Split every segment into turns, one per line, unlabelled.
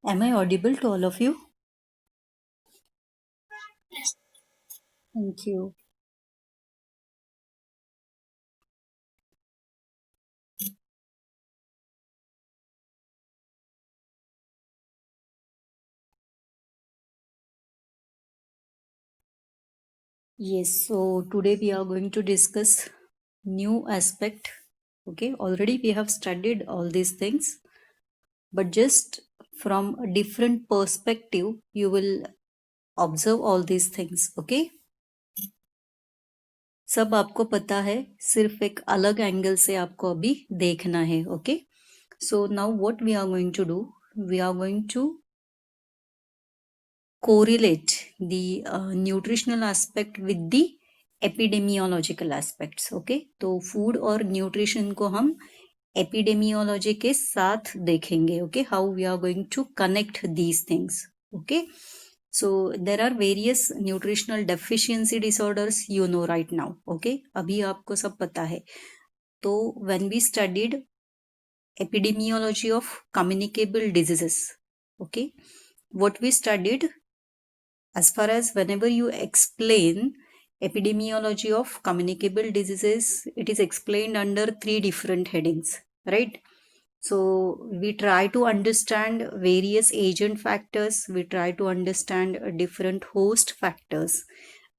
Am I audible to all of you? Thank you. Yes, so today we are going to discuss new aspect. Okay, already we have studied all these things, but just from a different perspective, you will observe all these things. Okay, सब आपको पता है, सिर्फ एक अलग angle से आपको अभी देखना है. Okay, so now what we are going to do? We are going to correlate the nutritional aspect with the epidemiological aspects. Okay, तो food और nutrition को हम epidemiology के साथ देखेंगे. Okay, how we are going to connect these things. Okay, so there are various nutritional deficiency disorders, you know, right now. Okay, अभी आपको सब पता है. तो when we studied epidemiology of communicable diseases, okay, what we studied, as far as whenever you explain epidemiology of communicable diseases, it is explained under three different headings, right? So we try to understand various agent factors, we try to understand different host factors,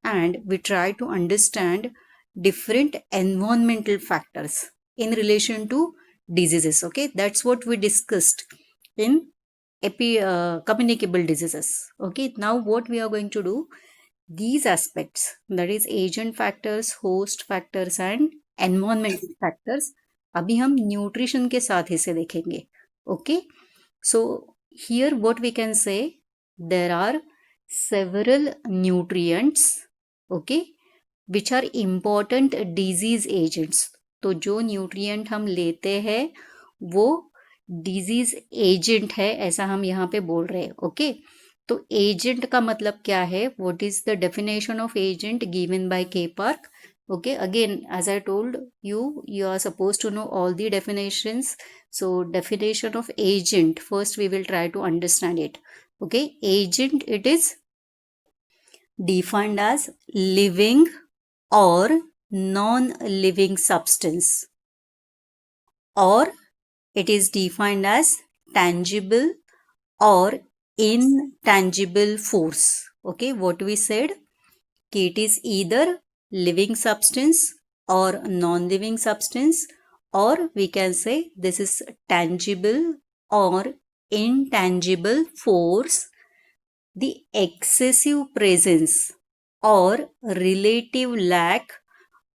and we try to understand different environmental factors in relation to diseases. Okay, that's what we discussed in communicable diseases. Okay, now what we are going to do, these aspects, that is agent factors, host factors and environmental factors, अभी हम nutrition के साथ इसे देखेंगे. Okay, so here what we can say, there are several nutrients, okay, which are important disease agents. तो जो nutrient हम लेते हैं वो डिजीज एजेंट है, ऐसा हम यहाँ पे बोल रहे हैं. ओके, तो एजेंट का मतलब क्या है? What is the definition of agent given by K park? Okay, again, as I told you, you are supposed to know all the definitions. So definition of agent, first we will try to understand it. Okay, agent, it is defined as living or non-living substance, or it is defined as tangible or intangible force. Okay, what we said, it is either living substance or non-living substance, or we can say this is tangible or intangible force. The excessive presence or relative lack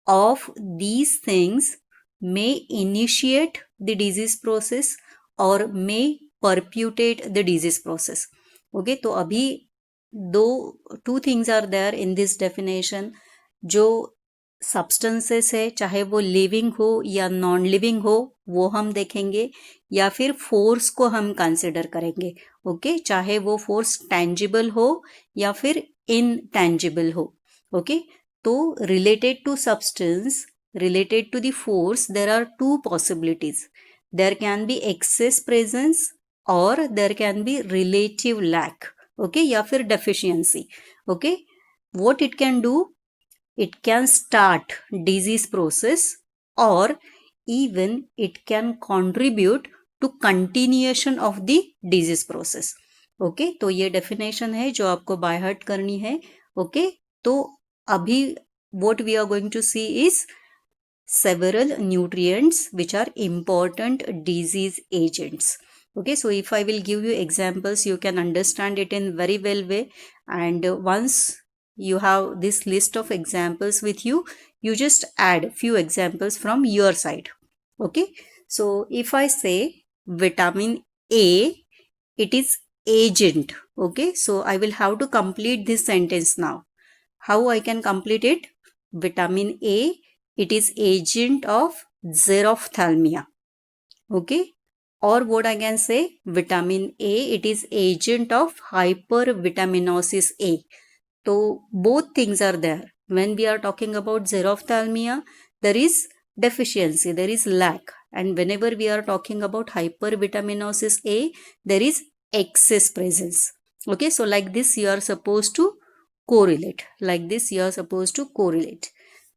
of these things may initiate the disease process or may perpetuate the disease process. Okay, तो अभी two things are there in this definition. जो substances है, चाहे वो living हो या non living हो, वो हम देखेंगे, या फिर फोर्स को हम कंसिडर करेंगे. ओके, चाहे वो फोर्स टेंजिबल हो या फिर इनटेंजिबल हो. ओके, तो related to substance, related to the force, there are two possibilities. There can be excess presence or there can be relative lack. Okay, या फिर deficiency. Okay, what it can do, it can start disease process or even it can contribute to continuation of the disease process. Okay, तो ये definition है जो आपको by heart करनी है. Okay, तो अभी what we are going to see is several nutrients which are important disease agents. Okay, so if I will give you examples, you can understand it in very well way. And once you have this list of examples with you, you just add few examples from your side. Okay, so if I say vitamin A, it is agent. Okay, so I will have to complete this sentence now. How I can complete it? Vitamin A, it is agent of xerophthalmia. Okay, or what I can say, vitamin A, it is agent of hypervitaminosis A. So both things are there. When we are talking about xerophthalmia, there is deficiency, there is lack, and whenever we are talking about hypervitaminosis A, there is excess presence. Okay, so like this you are supposed to correlate, like this you are supposed to correlate.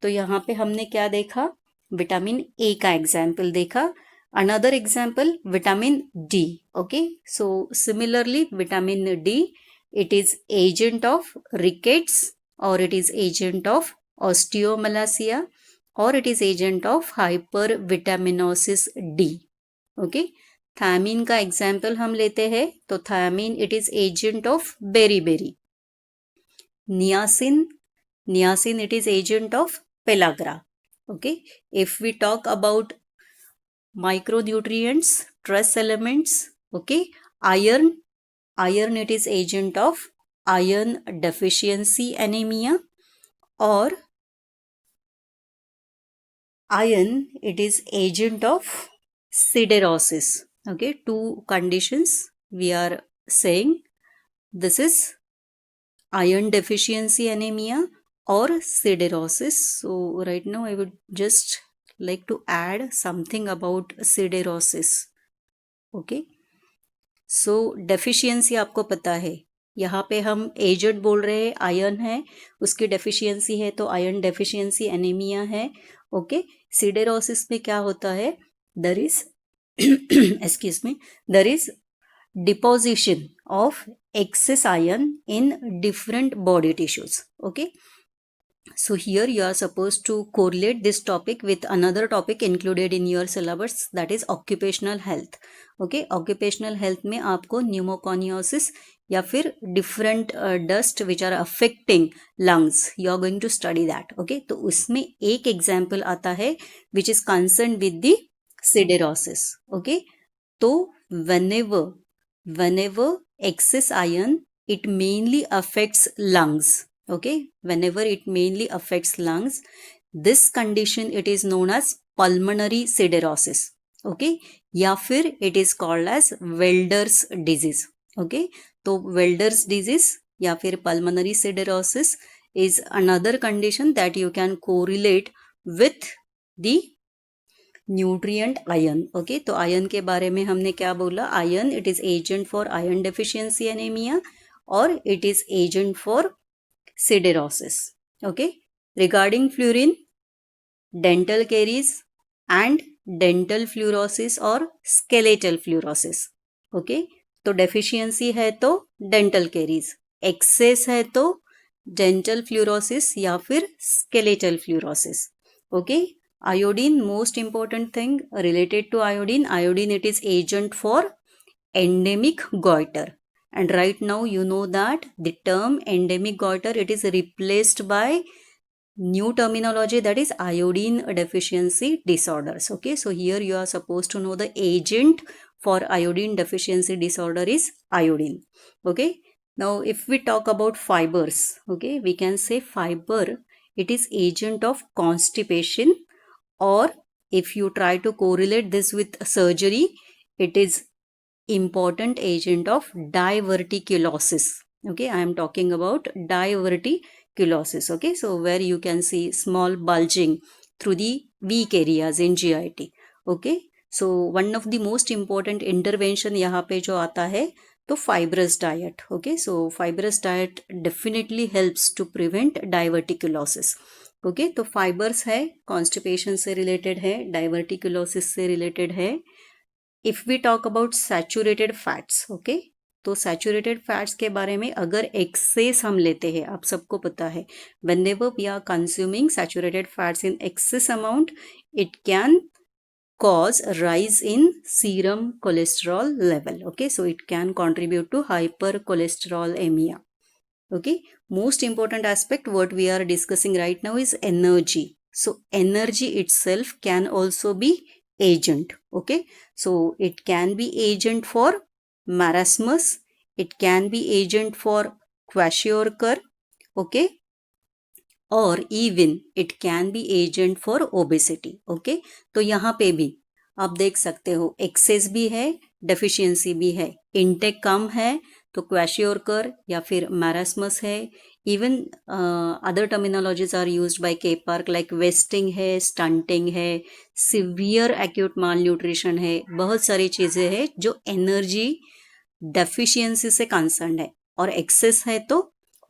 तो यहाँ पे हमने क्या देखा, vitamin A का example देखा. Another example vitamin D. Okay, so similarly vitamin D, it is agent of rickets, or it is agent of osteomalacia, or it is agent of hypervitaminosis D. Okay, thiamine का example हम लेते हैं तो thiamine it is agent of beriberi. Niacin, niacin it is agent of pellagra. Okay, if we talk about micronutrients, trace elements, okay, iron, iron it is agent of iron deficiency anemia, or iron it is agent of siderosis. Okay, two conditions we are saying, this is iron deficiency anemia or siderosis. So right now I would just like to add something about siderosis. Okay, so deficiency आपको पता है, यहाँ पे हम aged बोल रहे हैं, iron है, उसकी डेफिशिएंसी है तो आयरन डेफिशिएंसी एनीमिया है. ओके, सिडेरोसिस में क्या होता है, there is excuse me, there is deposition of excess iron in different body tissues. Okay, so here you are supposed to correlate this topic with another topic included in your syllabus, that is occupational health. Okay, occupational health में आपको pneumoconiosis या फिर different dust which are affecting lungs, you are going to study that. Okay, तो उसमें एक example आता है which is concerned with the siderosis. Okay, तो whenever excess iron, it mainly affects lungs. Okay, whenever it mainly affects lungs, this condition it is known as pulmonary siderosis. Okay, या फिर it is called as Welder's disease. Okay, तो Welder's disease या फिर pulmonary siderosis is another condition that you can correlate with the nutrient iron. Okay, तो iron के बारे में हमने क्या बोला, iron it is agent for iron deficiency anaemia और it is agent for siderosis. Okay, regarding fluorine, dental caries and dental fluorosis or skeletal fluorosis. Okay, तो deficiency है तो dental caries, excess है तो dental fluorosis या फिर skeletal fluorosis. Okay, iodine, most important thing related to iodine, iodine it is agent for endemic goiter. And right now you know that the term endemic goiter, it is replaced by new terminology, that is iodine deficiency disorders. Okay, so here you are supposed to know the agent for iodine deficiency disorder is iodine. Okay, now if we talk about fibers, okay, we can say fiber it is agent of constipation, or if you try to correlate this with surgery, it is important agent of diverticulosis. Okay, I am talking about diverticulosis. Okay, so where you can see small bulging through the weak areas in GIT. Okay, so one of the most important intervention यहाँ पे जो आता है तो fibrous diet. Okay, so fibrous diet definitely helps to prevent diverticulosis. Okay, तो fibers है, constipation से related है, diverticulosis से related है. If we talk about saturated fats, okay, तो सैचुरेटेड फैट्स के बारे में अगर एक्सेस हम लेते हैं, आप सबको पता है whenever we are consuming saturated fats in excess amount, it can cause rise in serum cholesterol level. Okay, so it can contribute to hypercholesterolemia. Okay, most important aspect what we are discussing right now is energy. So energy itself can also be agent. Okay, so it can be agent for marasmus, it can be agent for kwashiorkor. Okay, or even it can be agent for obesity. Okay, तो यहाँ पे भी आप देख सकते हो access भी है, डेफिशिएंसी भी है, इनटेक कम है तो क्वैशियोरकर या फिर मैरास्मस है. Even other terminologies are used by K Park like wasting है, स्टंटिंग है, सिवियर एक्यूट माल न्यूट्रिशन है, बहुत सारी चीज़ें हैं जो एनर्जी डेफिशिएंसी से कंसर्न है, और एक्सेस है तो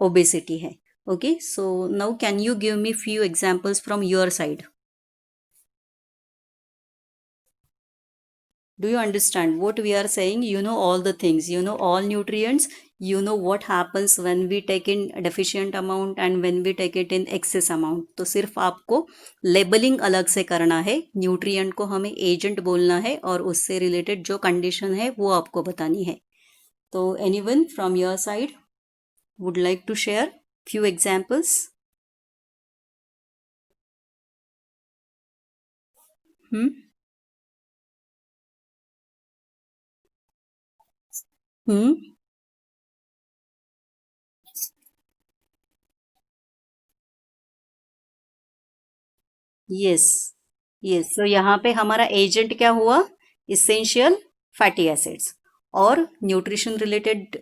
ओबेसिटी है. Okay, so now can you give me few examples from your side? Do you understand what we are saying? You know all the things, you know all nutrients, you know what happens when we take in deficient amount and when we take it in excess amount. तो सिर्फ आपको labelling अलग से करना है, nutrient को हमें agent बोलना है और उससे रिलेटेड जो कंडीशन है वो आपको बतानी है. तो anyone from your side would like to share few examples? Hmm? Hmm? Yes. Yes, तो यहाँ पे हमारा एजेंट क्या हुआ? Essential fatty acids. और न्यूट्रिशन रिलेटेड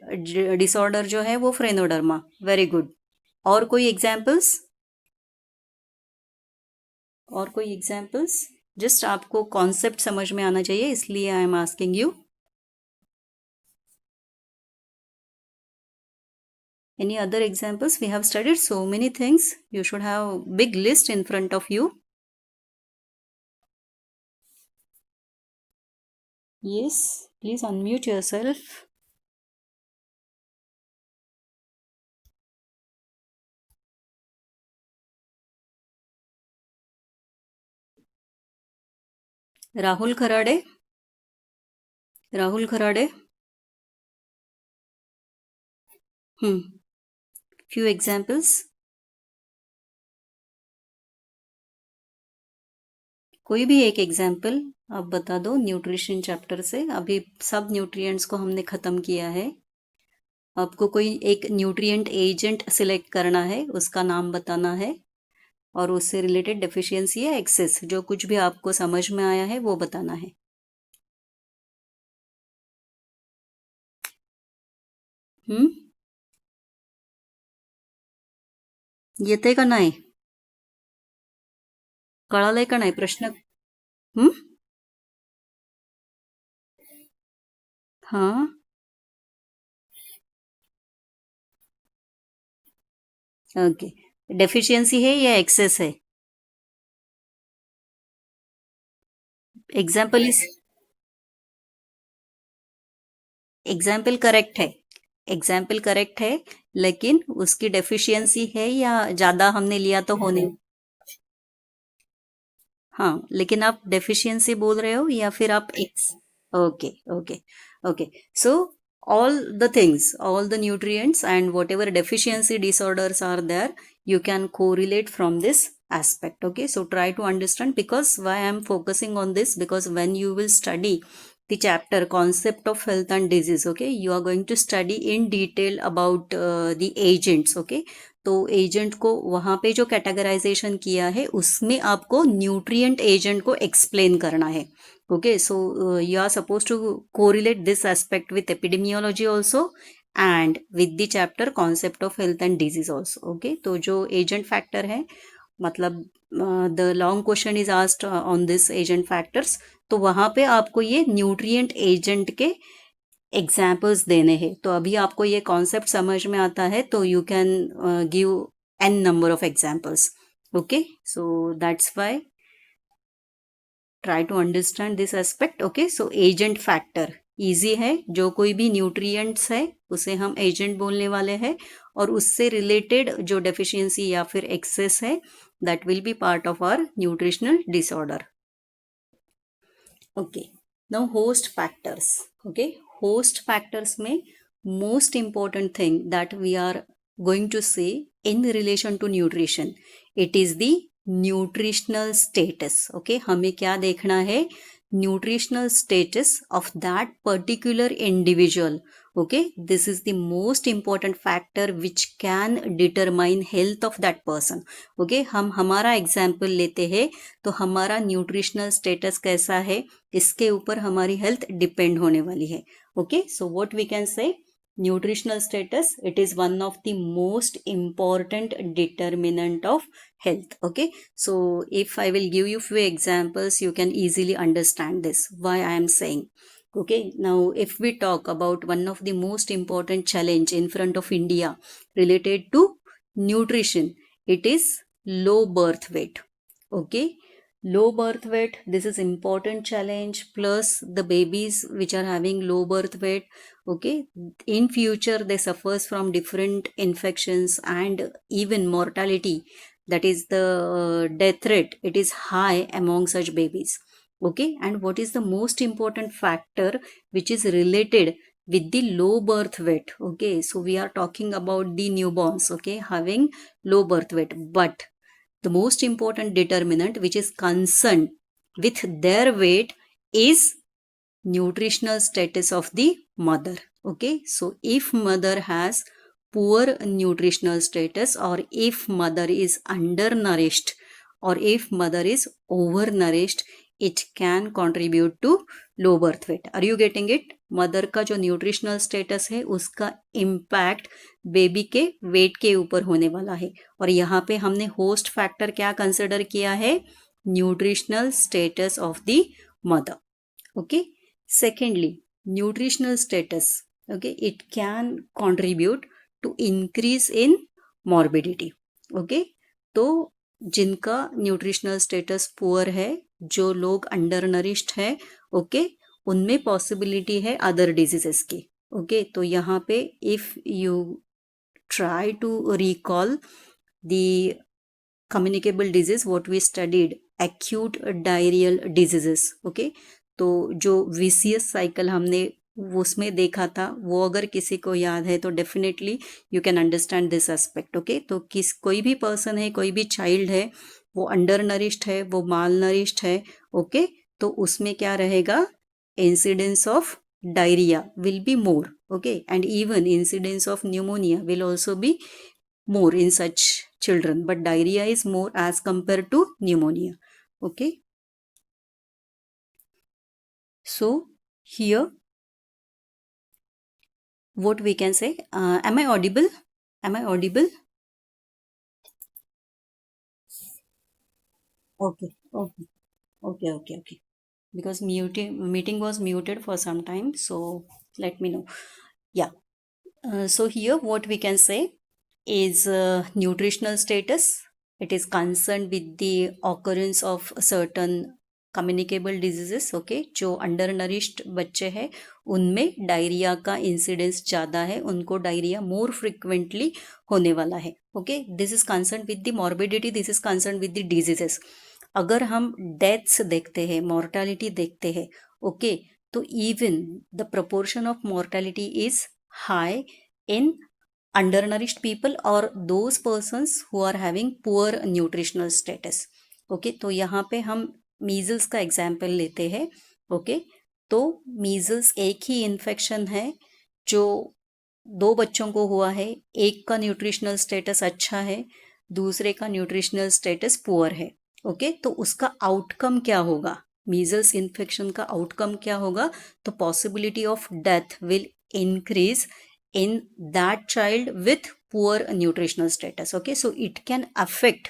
डिसऑर्डर जो है वो फ्रेनोडर्मा. Very good. और कोई एग्जांपल्स? और कोई एग्जांपल्स? जस्ट आपको कॉन्सेप्ट समझ में आना चाहिए, इसलिए I am asking you. Any other examples? We have studied so many things. You should have big list in front of you. Yes, please unmute yourself. Rahul Kharade. Rahul Kharade. Few examples. कोई भी एक example आप बता दो न्यूट्रिशन चैप्टर से. अभी सब nutrients को हमने खत्म किया है. आपको कोई एक न्यूट्रिएंट एजेंट सिलेक्ट करना है, उसका नाम बताना है और उससे रिलेटेड डेफिशिएंसी या एक्सेस जो कुछ भी आपको समझ में आया है वो बताना है. येते का नाही? कळालंय का नाही प्रश्न? हम्म. हाँ. ओके. डेफिशिएंसी है या एक्सेस है? एग्जाम्पल इस एग्जाम्पल करेक्ट है. एग्जाम्पल करेक्ट है, लेकिन उसकी डेफिशिएंसी है या ज्यादा हमने लिया तो होने. हाँ, लेकिन आप डेफिशिएंसी बोल रहे हो या फिर आप x. Okay. Okay. Okay. So all the nutrients and whatever deficiency disorders are there, you can correlate from this aspect. Okay, so try to understand, because why I am focusing on this, because when you will study the chapter concept of health and disease, okay, you are going to study in detail about the agents. Okay, तो agent को वहां पे जो categorisation किया है उसमें आपको nutrient agent को एक्सप्लेन करना है. Okay, so you are suppose to correlate this aspect with epidemiology also and with the chapter concept of health and disease also. Okay, तो जो एजेंट फैक्टर है, मतलब the long question is asked on this agent factors, तो वहां पे आपको ये nutrient agent के एग्जाम्पल्स देने हैं. तो अभी आपको ये कॉन्सेप्ट समझ में आता है तो you can give an number of examples. Okay, so that's why try to understand this aspect. Okay, so agent factor easy है. जो कोई भी न्यूट्रिएंट्स है उसे हम एजेंट बोलने वाले हैं, और उससे रिलेटेड जो डेफिशिएंसी या फिर एक्सेस है, that will be part of our nutritional disorder. Okay, now host factors. Okay, host factors में most important thing that we are going to say in relation to nutrition, it is the nutritional status. Okay, हमें क्या देखना है? Nutritional status of that particular individual. Okay, this is the most important factor which can determine health of that person. Okay, हम हमारा example लेते हैं, तो हमारा न्यूट्रिशनल स्टेटस कैसा है इसके ऊपर हमारी हेल्थ डिपेंड होने वाली है. Okay, so what we can say, nutritional status, it is one of the most important determinant of health. Okay, so if I will give you few examples, you can easily understand this why I am saying. Okay, now if we talk about one of the most important challenge in front of India related to nutrition, it is low birth weight. Okay, low birth weight, this is important challenge, plus the babies which are having low birth weight, okay, in future they suffers from different infections and even mortality, that is the death rate, it is high among such babies. Okay, and what is the most important factor which is related with the low birth weight? Okay, so we are talking about the newborns, okay, having low birth weight, but the most important determinant which is concerned with their weight is nutritional status of the mother. Okay, so if mother has poor nutritional status, or if mother is undernourished, or if mother is overnourished, it can contribute to low birth weight. Are you getting it? Mother का जो nutritional status है उसका impact baby के wait के ऊपर होने वाला है, और यहाँ पे हमने होस्ट फैक्टर क्या कंसिडर किया है? Nutritional status of the mother. Okay, secondly, nutritional status, okay, it can contribute to increase in morbidity. Okay, तो जिनका न्यूट्रिशनल स्टेटस पुअर है, जो लोग अंडर नरिश्ड है, ओके, उनमें पॉसिबिलिटी है अदर डिजीजेस की. ओके, तो यहाँ पे if you try to recall the communicable disease what we studied, acute diarrheal diseases. Okay, तो जो विसियस साइकिल हमने उसमें देखा था, वो अगर किसी को याद है तो definitely you can understand this aspect. Okay, तो कोई भी पर्सन है, कोई भी चाइल्ड है, वो अंडर नरिश्ड है, वो माल नरिश्ड है, ओके, तो उसमें क्या रहेगा? Incidence of diarrhoea will be more. Okay, and even incidence of pneumonia will also be more in such children, but diarrhea is more as compared to pneumonia. Okay, so here what we can say, am I audible? Am I audible? Okay, okay, okay, because meeting was muted for some time, so let me know. Yeah, so here what we can say is nutritional status. It is concerned with the occurrence of certain communicable diseases. Okay, जो under nourished बच्चे हैं उनमें diarrhoea का incidence ज़्यादा है, उनको diarrhoea more frequently होने वाला है. Okay, this is concern with the morbidity, this is concern with the diseases. अगर हम डेथ्स देखते हैं, मॉर्टालिटी देखते हैं, ओके, तो even the proportion of mortality is high in undernourished people or those persons who are having poor nutritional status. Okay, तो यहाँ पे हम मीजल्स का एग्जाम्पल लेते हैं. ओके, तो मीजल्स एक ही इन्फेक्शन है जो दो बच्चों को हुआ है, एक का न्यूट्रिशनल स्टेटस अच्छा है, दूसरे का न्यूट्रिशनल स्टेटस पुअर है. ओके, तो उसका आउटकम क्या होगा? मीजल्स इन्फेक्शन का आउटकम क्या होगा? तो possibility of death will increase in that child with poor nutritional status. Okay, so it can affect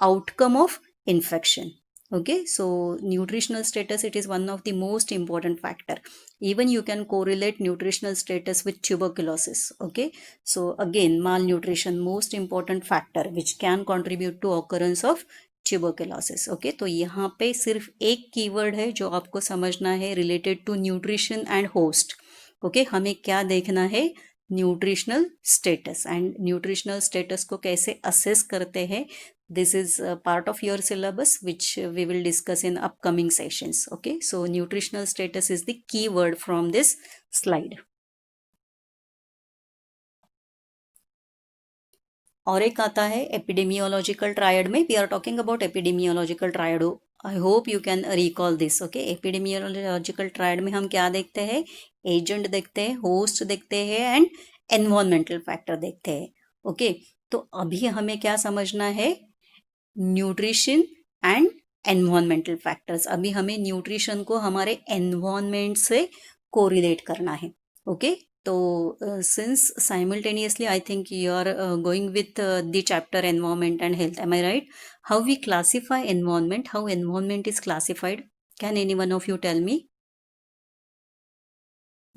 outcome of infection. Okay, so nutritional status, it is one of the most important factor. Even you can correlate nutritional status with tuberculosis. Okay, so again malnutrition most important factor which can contribute to occurrence of tuberculosis. Okay, तो यहाँ पे सिर्फ एक keyword है जो आपको समझना है related to nutrition and host. Okay, हमें क्या देखना है? Nutritional status. And nutritional status को कैसे असेस करते हैं, this is part of your syllabus which we will discuss in upcoming sessions. Okay, so nutritional status is the key word from this slide. और एक आता है एपिडेमियोलॉजिकल ट्रायड में. We are talking about epidemiological triad. I hope you can recall this. Okay, epidemiological triad में हम क्या देखते हैं? एजेंट देखते हैं, होस्ट देखते हैं एंड एनवायरमेंटल फैक्टर देखते हैं. ओके, तो अभी हमें क्या समझना है? Nutrition and environmental factors. अभी हमें न्यूट्रिशन को हमारे एनवायरमेंट से कोरिलेट करना है. ओके, तो since simultaneously I think you are going with the chapter environment and health, am I right? How we classify environment, how environment is classified, can any one of you tell me?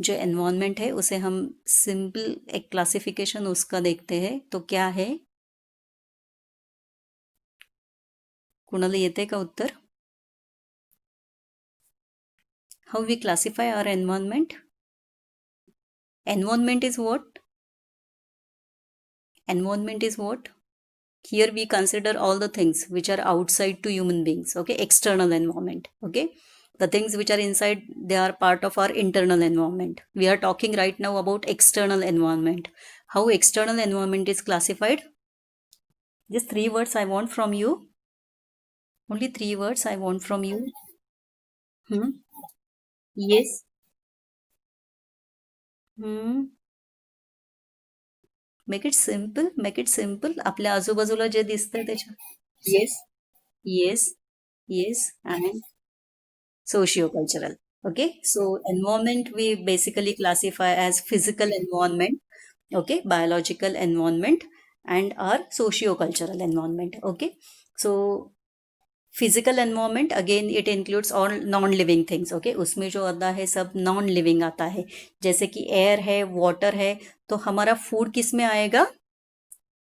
जो environment है उसे हम simple एक classification उसका देखते हैं, तो क्या है? कुणाला येते का उत्तर? How we classify our environment? Environment is what? Environment is what? Here we consider all the things which are outside to human beings, okay? External environment, okay? The things which are inside, they are part of our internal environment. We are talking right now about external environment. How external environment is classified? Just three words I want from you. Only three words I want from you. Hmm? Yes. Hmm. Make it simple. Make it simple. आपल्या आजूबाजूला जे दिसतंय त्याच्या. Yes. Yes. Yes. And socio-cultural. Okay, so environment we basically classify as physical environment, okay, biological environment, and our socio-cultural environment. Okay, so physical environment again it includes all non-living things. Okay, उसमें जो आता है सब non-living आता है, जैसे कि air है, water है, तो हमारा food किस में आएगा?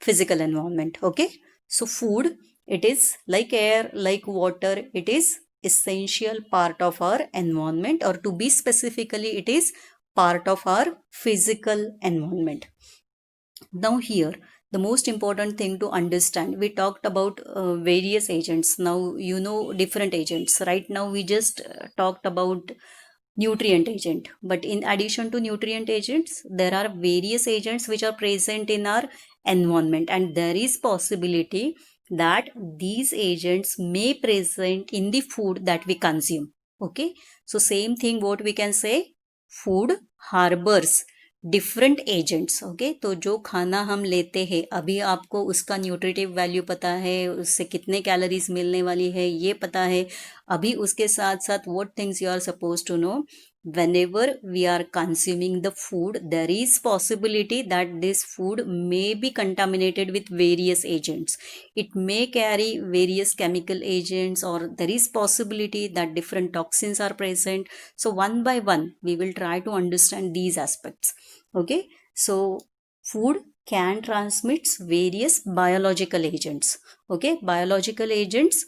Physical environment. Okay, so food, it is like air, like water, it is essential part of our environment, or to be specifically it is part of our physical environment. Now here the most important thing to understand, we talked about various agents. Now you know different agents. Right now we just talked about nutrient agent, but in addition to nutrient agents there are various agents which are present in our environment, and there is possibility that these agents may present in the food that we consume. Okay, so same thing what we can say, food harbors different agents. Okay, तो जो खाना हम लेते हैं अभी आपको उसका nutritive value पता है, उससे कितने कैलोरीज मिलने वाली है ये पता है. अभी उसके साथ साथ what things you are suppose to know, whenever we are consuming the food there is possibility that this food may be contaminated with various agents. It may carry various chemical agents, or there is possibility that different toxins are present. So one by one we will try to understand these aspects. Okay, so food can transmit various biological agents. Okay, biological agents,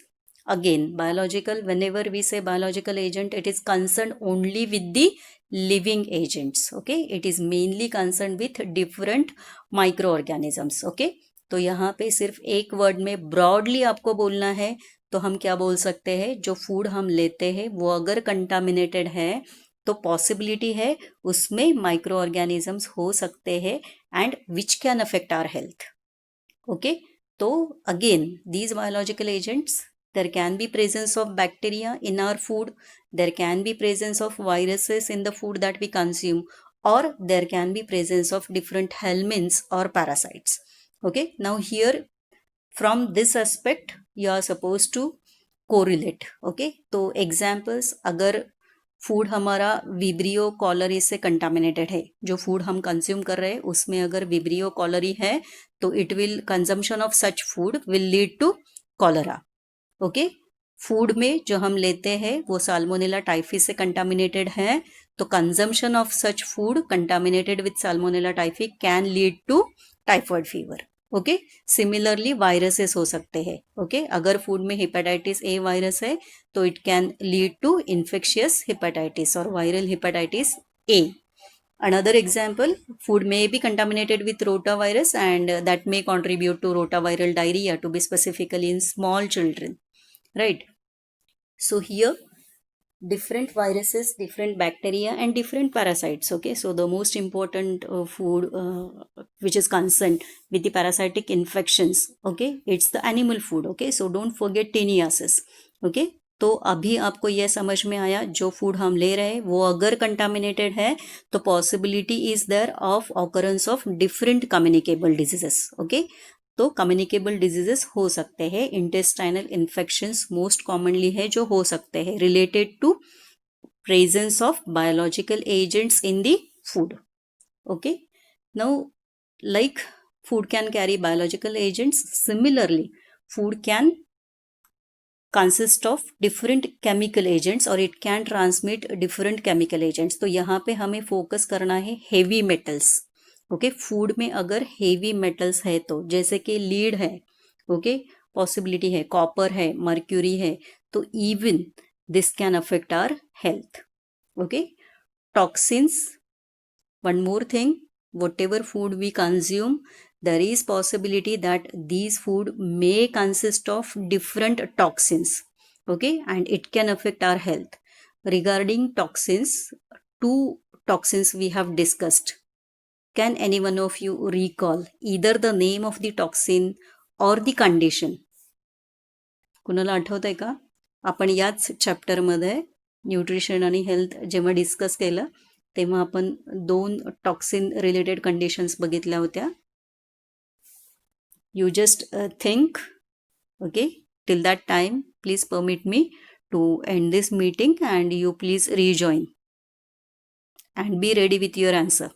again biological, whenever we say biological agent it is concerned only with the living agents. Okay, it is mainly concerned with different microorganisms. Okay, तो यहाँ पे सिर्फ एक word में broadly आपको बोलना है, तो हम क्या बोल सकते हैं, जो फूड हम लेते हैं वो अगर कंटामिनेटेड है तो पॉसिबिलिटी है उसमें माइक्रो ऑर्गेनिजम्स हो सकते हैं and which can affect our health. Okay, तो again these biological agents, there can be presence of bacteria in our food, there can be presence of viruses in the food that we consume, or there can be presence of different helminths or parasites. Okay, now here from this aspect you are supposed to correlate. Okay, तो examples, अगर food हमारा vibrio cholerae से contaminated है, जो food हम consume कर रहे हैं उसमें अगर विब्रियो कॉलरी है तो it will consumption of such food will lead to cholera. Okay, food में जो हम लेते हैं वो साल्मोनेला टाइफी से कंटामिनेटेड है, तो consumption of such food contaminated with Salmonella typhi can lead to typhoid fever. Okay, similarly viruses हो सकते हैं. ओके, अगर फूड में हेपेटाइटिस ए वायरस है तो it can lead to infectious hepatitis और viral hepatitis A. Another example, food may be contaminated with rotavirus and that may contribute to rotaviral diarrhea, to be specifically in small children, right? So here different viruses, different bacteria and different parasites. Okay, so the most important food which is concerned with the parasitic infections, okay, it's the animal food. Okay, so don't forget tiniasis. Okay, तो अभी आपको यह समझ में आया, जो food हम ले रहे हैं वो अगर कंटामिनेटेड है तो possibility is there of occurrence of different communicable diseases. Okay, तो कम्युनिकेबल डिजीजेस हो सकते हैं, इंटेस्टाइनल इन्फेक्शंस मोस्ट कॉमनली है जो हो सकते हैं related to presence of biological agents in the food. Okay, now like food can carry biological agents, similarly food can consist of different chemical agents और it can transmit different chemical agents. तो यहाँ पे हमें focus करना है heavy metals. Okay, food में अगर heavy metals है तो जैसे कि लीड है, ओके, पॉसिबिलिटी है, कॉपर है, मर्क्यूरी है, तो even this can affect our health. Okay, toxins, one more thing, whatever food we consume, there is possibility that these food may consist of different toxins, okay, and it can affect our health. Regarding toxins, two toxins we have discussed. Can any one of you recall either the name of the toxin or the condition? कुणाला आठवतंय का? आपण याच चॅप्टरमध्ये nutrition आणि health जेव्हा discuss केलं तेव्हा आपण 2 टॉक्सिन रिलेटेड कंडिशन्स बघितल्या होत्या. You just think, okay, till that time please permit me to end this meeting and you please rejoin and be ready with your answer.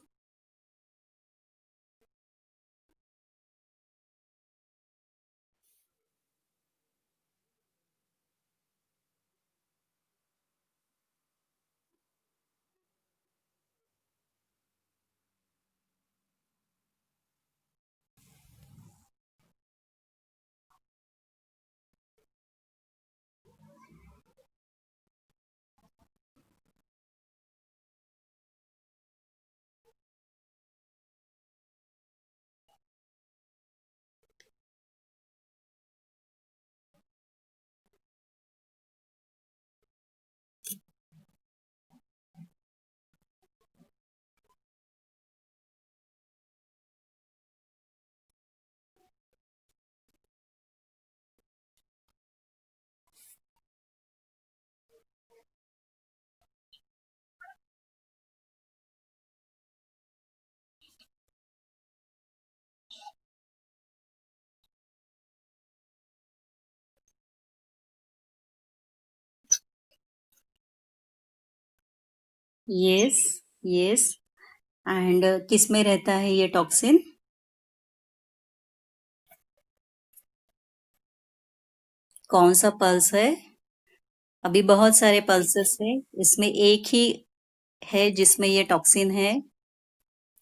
Yes, yes. And किस में रहता है ये टॉक्सिन? कौन सा pulse है? अभी बहुत सारे पल्सेस है, इसमें एक ही है जिसमें ये टॉक्सिन है.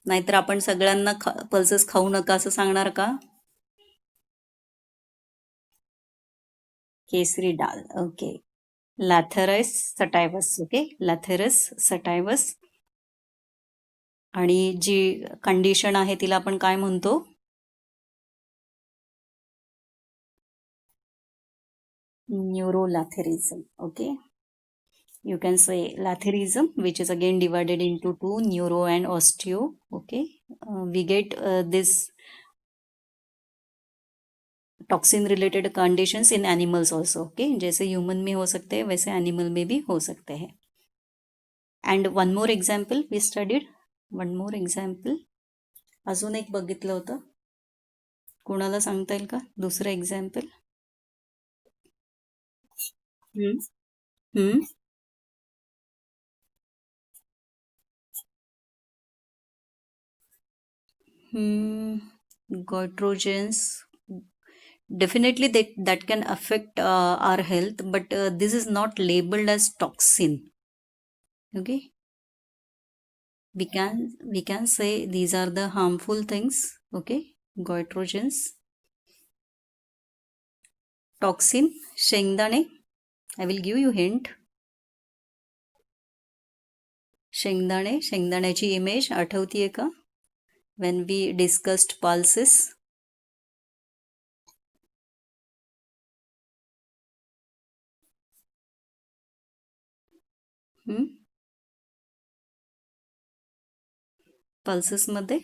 नाहीतर आपण सगळ्यांना पल्सेस खाऊ नका असं सांगणार का? केसरी डाल, ओके. लॅथरस सटायवस, ओके, लॅथरस सटायवस. आणि जी कंडिशन आहे तिला आपण काय म्हणतो? न्यूरोलॅथेरिझम, okay. You can say Latherism, which is again divided into two, neuro and osteo. Okay, we get this toxin related conditions in animals also. Okay, जैसे ह्यूमन में हो सकते हैं वैसे एनिमल में भी हो सकते हैं. And one more example we studied, one more example अजून एक बघितलं होतं. कोणाला सांगता येईल का दुसरं example? Goitrogens, definitely that can affect our health, but this is not labeled as toxin. Okay, we can say these are the harmful things. Okay, goitrogens. Toxin, शेंगदाणे. I will give you hint. शेंगदाण्याची image आठवतीये का? When we discussed pulses. Pulses मध्ये,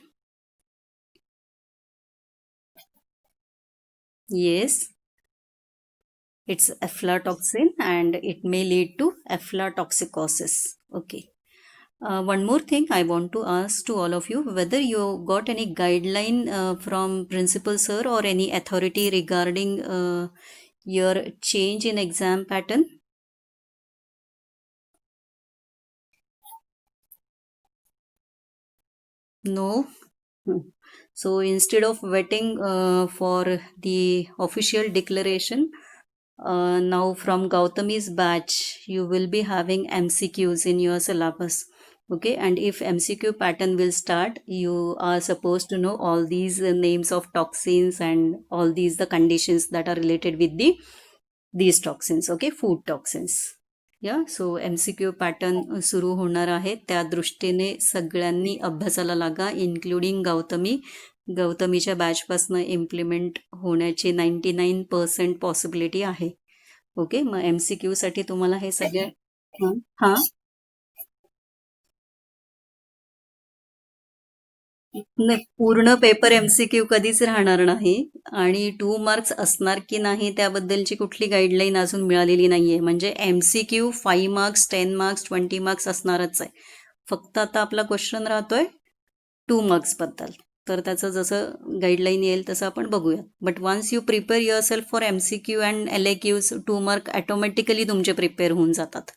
yes, it's aflatoxin and it may lead to aflatoxicosis. Okay. One more thing I want to ask to all of you, whether you got any guideline from principal sir or any authority regarding your change in exam pattern? No. So instead of waiting for the official declaration, now from Gautami's batch, you will be having MCQs in your syllabus. Okay, and if MCQ pattern will start, you are supposed to know all these names of toxins and all these the conditions that are related with these toxins. Okay, food toxins. या सो MCQ pattern सुरू होणार आहे, त्या दृष्टीने सगळ्यांनी अभ्यासाला लागा, including गौतमीच्या बॅचपासनं implement होण्याची 99% पॉसिबिलिटी आहे. ओके, मग MCQ साठी तुम्हाला हे सगळे हा नाही, पूर्ण पेपर MCQ कधीच राहणार नाही आणि 2 मार्क्स असणार की नाही त्याबद्दलची कुठली गाईडलाईन अजून मिळालेली नाहीये. म्हणजे MCQ 5 मार्क्स, 10 मार्क्स, 20 मार्क्स असणारच आहे. फक्त आता आपला क्वेश्चन राहतोय 2 मार्क्स बद्दल. तर त्याचं जसं गाईडलाईन येईल तसं आपण बघूया. But once you prepare your self for MCQ and LAQs, 2 mark automatically तुमचे प्रिपेअर होऊन जातात.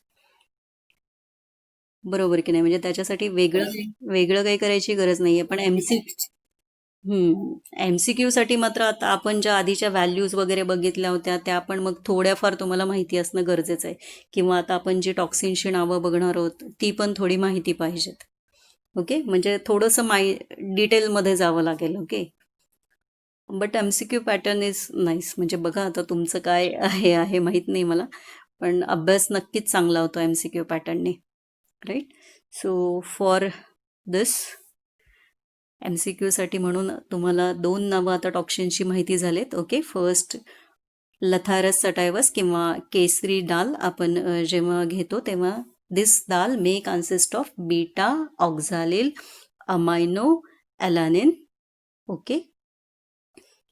बरोबर की नाही? म्हणजे त्याच्यासाठी वेगळं वेगळं काही करायची गरज नाहीये. पण MCQ साठी मात्र आता आपण ज्या आधीच्या व्हॅल्यूज वगैरे बघितल्या होत्या त्या पण मग थोड्याफार तुम्हाला माहिती असणं गरजेचं आहे. किंवा आता आपण जी टॉक्सिनची नावं बघणार आहोत ती पण थोडी माहिती पाहिजेत. ओके, म्हणजे थोडंसं डिटेलमध्ये जावं लागेल. Okay, but MCQ pattern is nice. म्हणजे बघा आता तुमचं काय आहे माहीत नाही मला, पण अभ्यास नक्कीच चांगला होतो MCQ पॅटर्नने. Right, so for this MCQ साठी म्हणून तुम्हाला 2 नावं आता टॉक्सिनची माहिती झालेत. ओके, फर्स्ट लथारस सटायवस किंवा केसरी डाल आपण जेव्हा घेतो तेव्हा this dal may consist of beta oxalyl amino alanine. Okay,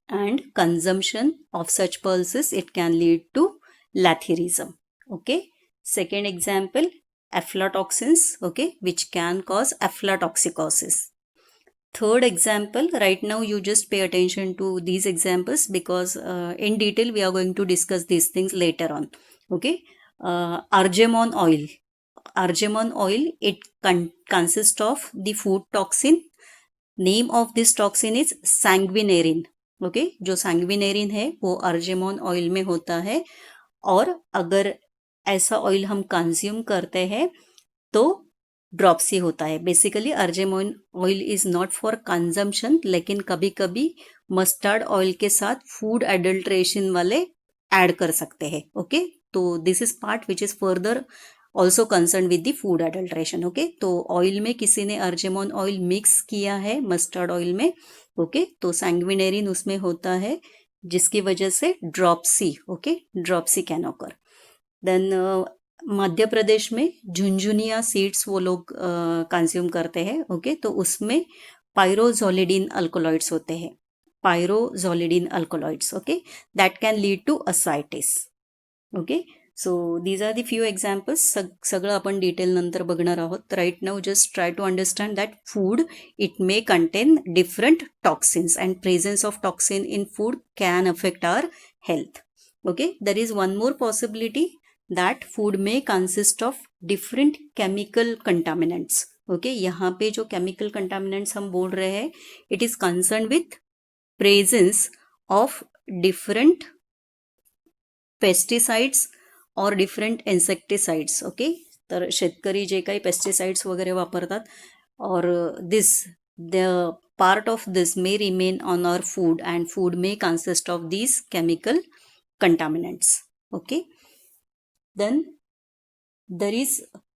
and consumption of such pulses it can lead to lathyrism. Okay, second example, aflatoxins, okay, which can cause aflatoxicosis. Third example, right now you just pay attention to these examples because in detail we are going to discuss these things later on. Okay, argemon oil. Argemon oil, it consists of the food toxin. Name of this toxin is sanguinarine. Okay, जो sanguinarine है वो अर्जेमोन oil में होता है, और अगर ऐसा oil हम कंज्यूम करते हैं तो ड्रॉप्सी होता है. Basically argemone oil is not for consumption, लेकिन कभी कभी मस्टर्ड ऑयल के साथ फूड एडल्ट्रेशन वाले ऐड कर सकते हैं. ओके, तो this is part which is further also concern with the food adulteration. Okay, तो ऑयल में किसी ने अर्जेमोन ऑयल मिक्स किया है मस्टर्ड ऑयल में. ओके, तो सैंग्विनेरिन उसमें होता है जिसकी वजह से dropsy. Okay, dropsy can occur. Then Madhya Pradesh में झुंझुनिया सीड्स वो लोग कंज्यूम करते हैं. ओके, तो उसमें पायरोजोलिडिन अल्कोलॉइड्स होते हैं. Pyrrolizidine alkaloids. Okay, that can lead to ascites. Okay, so these are the few examples. सगळं आपण डिटेल नंतर बघणार आहोत. Right now just try to understand that food it may contain different toxins and presence of toxin in food can affect our health. Okay, there is one more possibility that food may consist of different chemical contaminants. Okay, यहाँ पे जो chemical contaminants हम बोल रहे हैं it is concern with presence of different pesticides और different insecticides. Okay, तर शेतकरी जे काही पेस्टिसाइड्स वगैरे वापरतात, और this the part of this may remain on our food and food may consist of these chemical contaminants. Okay, then there is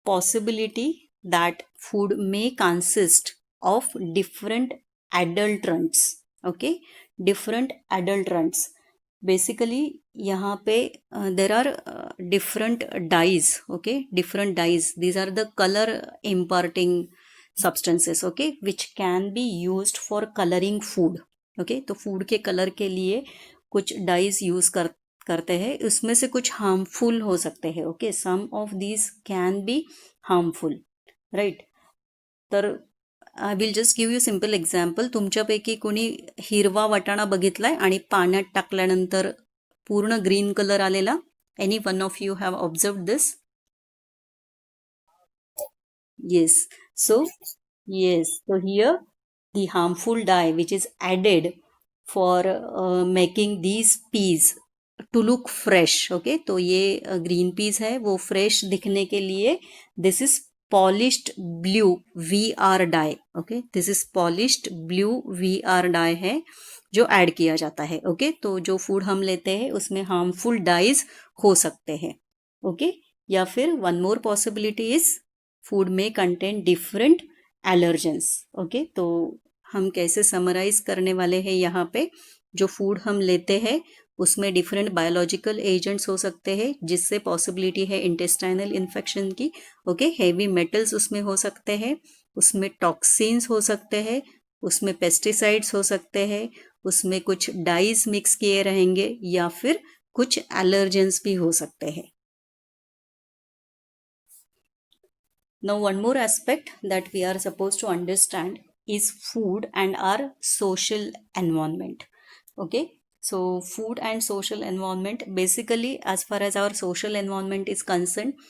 possibility that food may consist of different adulterants. Okay, different adulterants. Basically यहाँ पे there are different dyes. Okay, different dyes, these are the colour imparting substances. Okay, which can be used for colouring food. Okay, तो food के colour के लिए कुछ dies use करते हैं, उसमें से कुछ हार्मफुल हो सकते हैं. Okay, some of these can be harmful. Right, तर I will just give you simple example. तुमच्यापैकी कोणी हिरवा वाटाणा बघितलाय आणि पाण्यात टाकल्यानंतर पूर्ण ग्रीन कलर आलेला? Any one of you have observed this? Yes, so yes, so here the harmful dye which is added for making these peas to look fresh. Okay, तो ये ग्रीन पीस है वो फ्रेश दिखने के लिए this is polished blue we are dye. Okay, this is polished blue we are dye है जो add किया जाता है. ओके, तो जो फूड हम लेते हैं उसमें हार्मफुल डाइज हो सकते हैं. ओके, या फिर one more possibility is food में कंटेन डिफरेंट एलर्जेंस. ओके, तो हम कैसे समराइज करने वाले हैं यहाँ पे, जो फूड हम लेते हैं उसमें डिफरेंट बायोलॉजिकल एजेंट्स हो सकते हैं जिससे पॉसिबिलिटी है इंटेस्टाइनल इन्फेक्शन की. ओके, हेवी मेटल्स उसमें हो सकते हैं, उसमें टॉक्सिन्स हो सकते हैं, उसमें पेस्टिसाइड्स हो सकते हैं, उसमें कुछ डाइज मिक्स किए रहेंगे या फिर कुछ एलर्जेंस भी हो सकते हैं. Now, one more aspect that we are supposed to understand is food and our social environment. Okay, so food and social environment, basically, as far as our social environment is concerned,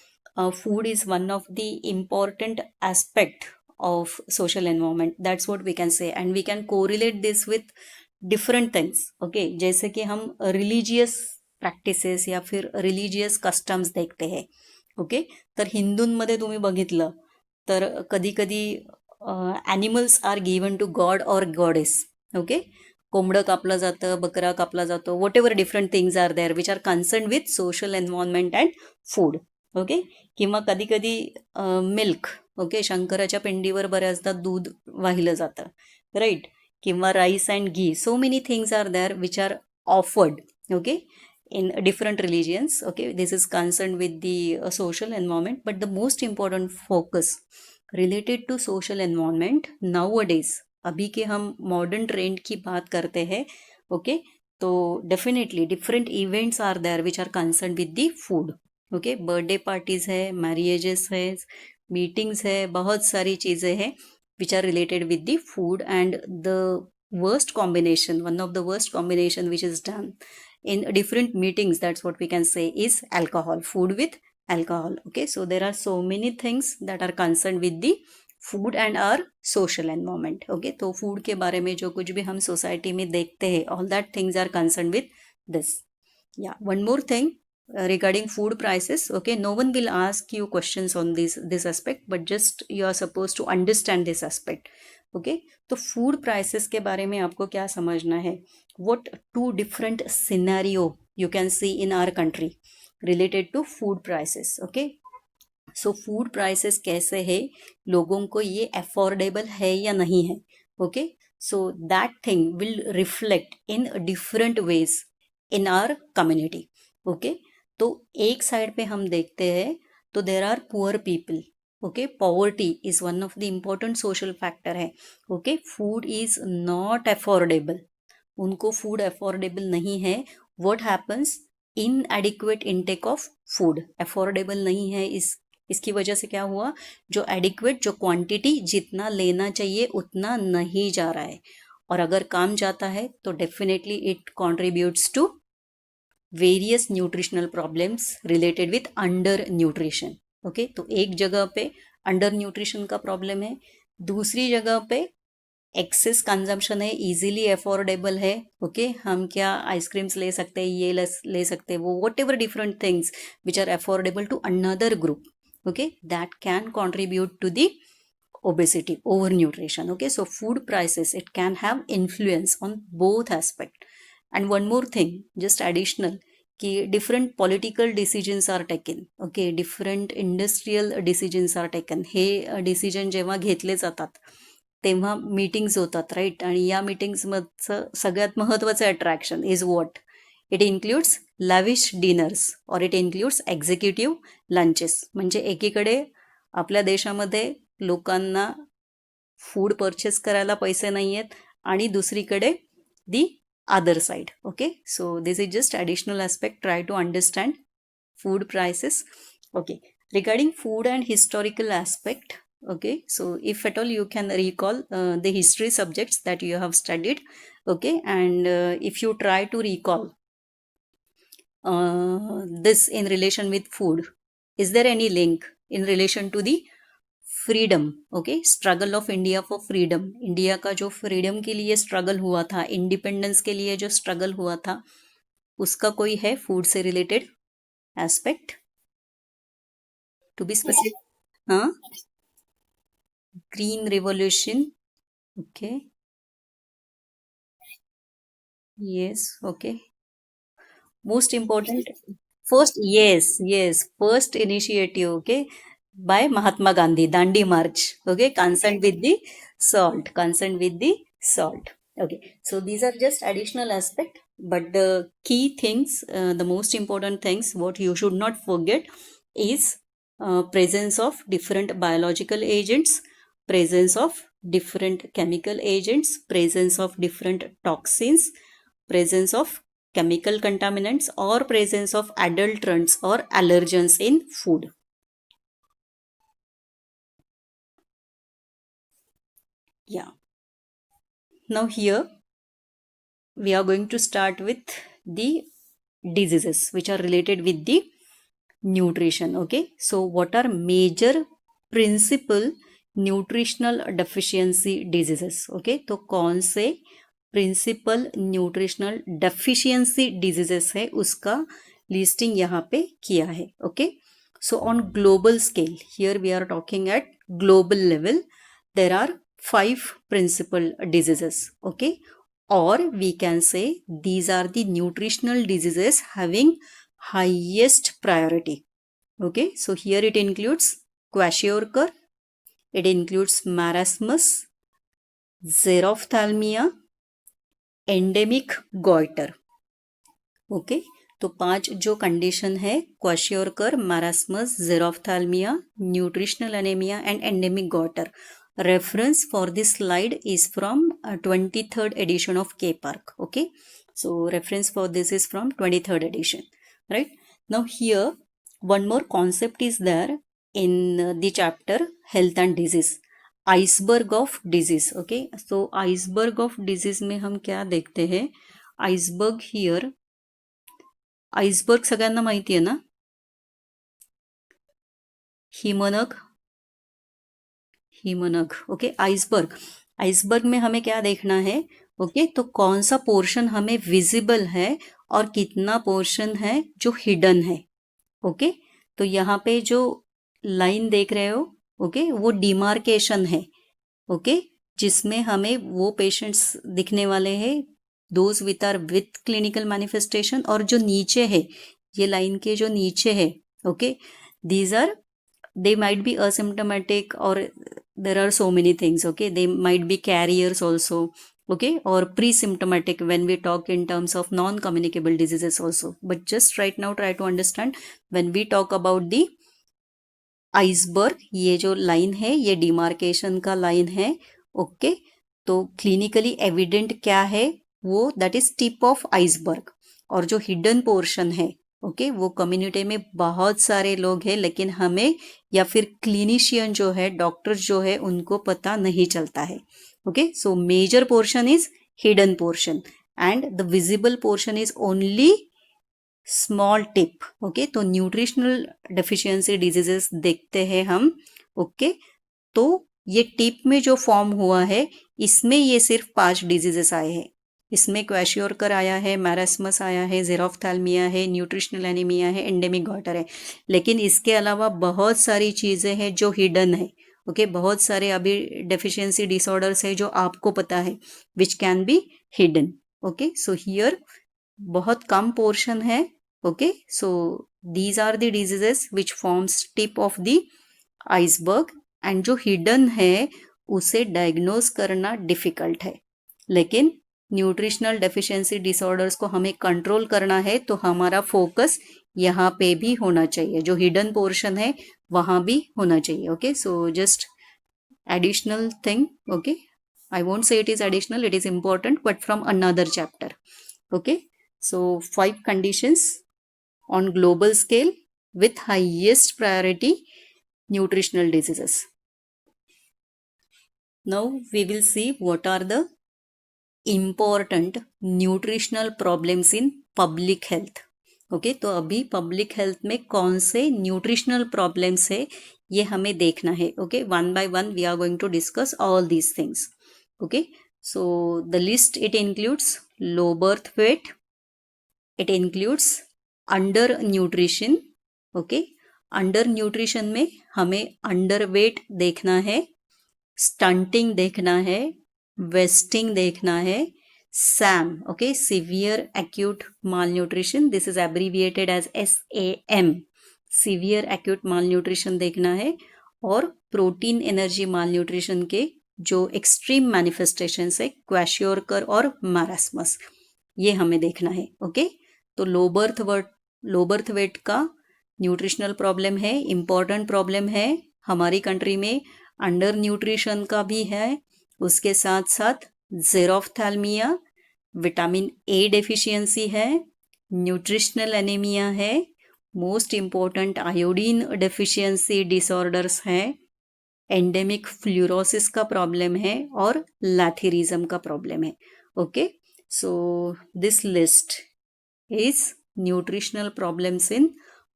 food is one of the important aspect of social environment. That's what we can say, and we can correlate this with different things. Okay, जैसे कि हम religious practices या फिर religious customs देखते हैं. Okay, तर हिंदूंमध्ये तुम्ही बघितलं तर कधी कधी animals are given to god और गॉडेस. ओके, कोंबडं कापलं जातं, बकरा कापला जातो, whatever different things are there which are concern with social environment and food. Okay, किंवा कधी कधी मिल्क. ओके, शंकराच्या पिंडीवर बऱ्याचदा दूध वाहिलं जातं, राईट, किंवा rice and ghee. So many things are there which are offered. Okay, in different religions. Okay, this is concerned with the social environment, but the most important focus related to social environment nowadays, अभी के हम modern trend की बात करते हैं. Okay, तो definitely different events are there which are concern with the food. Okay, birthday parties है, marriages है, मीटिंग्स है, बहुत सारी चीज़ें हैं which are related with the food. And the worst combination, one of the worst combination which is done in different meetings, that's what we can say, is alcohol, food with alcohol. Okay, so there are so many things that are concerned with the food and our social environment. Okay, तो food के बारे में जो कुछ भी हम society में देखते हैं, all that things are concerned with this. Yeah, one more thing regarding food prices. Okay, no one will ask you questions on this aspect, but just you are supposed to understand this aspect. Okay, तो food prices के बारे में आपको क्या समझना है. What two different scenario you can see in our country related to food prices. Okay, so food prices कैसे है, लोगों को ये अफोर्डेबल है या नहीं है. Okay, so that thing will reflect in different ways in our community. Okay, तो एक साइड पे हम देखते हैं तो there are poor people. Okay, poverty is one of the important social factor है. Okay, food is not affordable, उनको food affordable नहीं है. What happens, inadequate intake of food, affordable नहीं है, इसकी वजह से क्या हुआ, जो एडिक्वेट, जो क्वांटिटी जितना लेना चाहिए उतना नहीं जा रहा है. और अगर काम जाता है तो definitely it contributes to various nutritional problems related with undernutrition. Okay, तो एक जगह पे अंडर न्यूट्रिशन का प्रॉब्लम है, दूसरी जगह पे एक्सेस कंजम्पशन है, इजीली अफोर्डेबल है. ओके, हम क्या आइसक्रीम्स ले सकते हैं, ये ले सकते हैं, वो whatever different things which are affordable to another group. Okay, that can contribute to the obesity, overnutrition. Okay, so food prices, it can have influence on both aspect. And one more thing, just additional, की different political decisions are taken. Okay, different industrial decisions are taken. हे decision जेव्हा घेतले जातात तेव्हा meetings होतात, right, आणि या मीटिंग्समधचं सगळ्यात महत्त्वाचं attraction is what, it includes lavish dinners और इट इन्क्लूड्स एक्झिक्युटिव्ह लंचेस. म्हणजे एकीकडे आपल्या देशामध्ये लोकांना फूड परचेस करायला पैसे नाही आहेत आणि दुसरीकडे दी other side. Okay, so this is just additional aspect, try to understand food prices. Okay, regarding food and historical aspect. Okay, so if at all you can recall the history subjects that you have studied. Okay, and if you try to recall this in relation with food, is there any link in relation to the freedom. Okay, struggle of India for freedom, India का जो freedom के लिए struggle हुआ था, independence के लिए जो struggle हुआ था, उसका कोई है फूड से related aspect to be specific? हाँ, green revolution. Okay. Yes. Okay. Most important, first, yes, first initiative, okay, by Mahatma Gandhi, Dandi March, okay, concerned with the salt. Okay, so these are just additional aspect, but the key things, the most important things, what you should not forget is presence of different biological agents, presence of different chemical agents, presence of different toxins, presence of chemical contaminants, or presence of adulterants or allergens in food. Yeah. Now here we are going to start with the diseases which are related with the nutrition. Okay. So what are major principal nutritional deficiency diseases? Okay. तो कौन से principal nutritional deficiency diseases है उसका listing यहाँ पे किया है. Okay. So on global scale, here we are talking at global level, there are 5 principal diseases. Okay. Or we can say these are the nutritional diseases having highest priority. Okay. So here it includes kwashiorkor, it includes marasmus, xerophthalmia, endemic goitre. Okay. तो 5 जो condition है, kwashiorkor, marasmus, xerophthalmia, nutritional anaemia and endemic goitre. Reference for this slide is from 23rd edition of K Park. Okay. So reference for this is from 23rd edition. Right. Now here one more concept is there in the chapter health and disease. Iceberg of disease. Okay. So iceberg of disease में हम क्या देखते हैं? Iceberg here, iceberg सगळ्यांना माहिती आहे ना? हिमनग, हिमनग. Okay. Iceberg, iceberg में हमें क्या देखना है? ओके. तो कौन सा पोर्शन हमें विजिबल है और कितना पोर्शन है जो हिडन है. ओके. तो यहाँ पे जो लाइन देख रहे हो, ओके, वो डिमार्केशन है. ओके. जिसमें हमें वो पेशेंट्स दिखने वाले हैं, those with or with clinical manifestation, और जो नीचे है, ये लाइन के जो नीचे है, okay, these are, they might be asymptomatic, or there are so many things. Okay, they might be carriers also. Okay, or pre-symptomatic when we talk in terms of non-communicable diseases also. But just right now try to understand, when we talk about the iceberg, ये जो line है ये demarcation का line है. Okay. तो clinically evident क्या है वो, that is tip of iceberg. और जो हिडन पोर्शन है, ओके, वो कम्युनिटी में बहुत सारे लोग हैं, लेकिन हमें या फिर क्लिनिशियन जो है, डॉक्टर जो है, उनको पता नहीं चलता है. Okay. So major portion is hidden portion and the visible portion is only small tip. Okay. तो न्यूट्रिशनल डेफिशिएंसी डिजीजेस देखते हैं हम. ओके. तो ये टिप में जो फॉर्म हुआ है, इसमें ये सिर्फ 5 डिजीजेस आए हैं. इसमें क्वैशियोरकर आया है, मैरास्मस आया है, जेरोफ्थैल्मिया है, न्यूट्रिशनल एनीमिया है, एंडेमिक गॉइटर है. लेकिन इसके अलावा बहुत सारी चीजें हैं जो हिडन है. ओके. बहुत सारे अभी डेफिशिएंसी डिसऑर्डर्स है जो आपको पता है, which can be hidden. Okay. So here बहुत कम पोर्शन है. Okay. So these are the diseases which forms tip of the iceberg. And जो हिडन है उसे डायग्नोज करना डिफिकल्ट है. लेकिन न्यूट्रिशनल डेफिशिएंसी डिसऑर्डर्स को हमें कंट्रोल करना है, तो हमारा फोकस यहाँ पे भी होना चाहिए, जो हिडन पोर्शन है वहां भी होना चाहिए. Okay. So just additional thing. Okay. I won't say it is additional, it is important, but from another chapter. Okay. So 5 conditions on global scale with highest priority nutritional diseases. Now we will see what are the important nutritional problems in public health. Okay. तो अभी public health में कौन से nutritional problems है ये हमें देखना है. Okay. One by one we are going to discuss all these things. Okay, so the list, it includes low birth weight, it includes undernutrition. Okay, undernutrition में हमें अंडरवेट देखना है, stunting देखना है, वेस्टिंग देखना है, SAM, okay, severe acute malnutrition, this is abbreviated as SAM, severe acute malnutrition देखना है, और प्रोटीन एनर्जी मालन्यूट्रिशन के जो एक्सट्रीम मैनिफेस्टेशंस है, क्वैशियोरकर और मारास्मस, ये हमें देखना है. ओके, तो लो बर्थ वेट का न्यूट्रिशनल प्रॉब्लम है, इम्पॉर्टेंट प्रॉब्लम है. हमारी कंट्री में अंडर न्यूट्रिशन का भी है, उसके साथ साथ ज़ेरोफ्थैल्मिया, विटामिन ए डेफिशिएंसी है, न्यूट्रिशनल एनीमिया है, most important iodine deficiency disorders है, एंडेमिक फ्लूरोसिस का प्रॉब्लम है, और लैथेरिज्म का प्रॉब्लम है. Okay, so this list is nutritional problems in